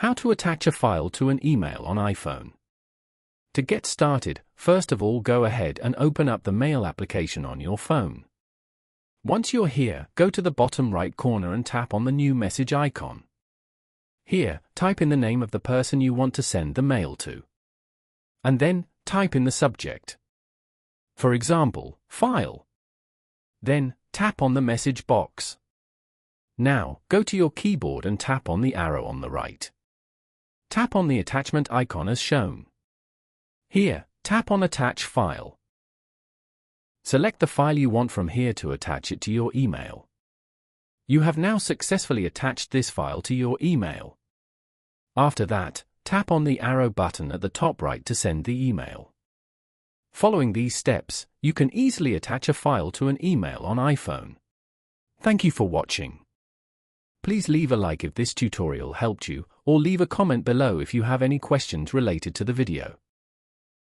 How to attach a file to an email on iPhone. To get started, first of all go ahead and open up the Mail application on your phone. Once you're here, go to the bottom right corner and tap on the new message icon. Here, type in the name of the person you want to send the mail to. And then, type in the subject. For example, file. Then, tap on the message box. Now, go to your keyboard and tap on the arrow on the right. Tap on the attachment icon as shown. Here, tap on Attach File. Select the file you want from here to attach it to your email. You have now successfully attached this file to your email. After that, tap on the arrow button at the top right to send the email. Following these steps, you can easily attach a file to an email on iPhone. Thank you for watching. Please leave a like if this tutorial helped you, or leave a comment below if you have any questions related to the video.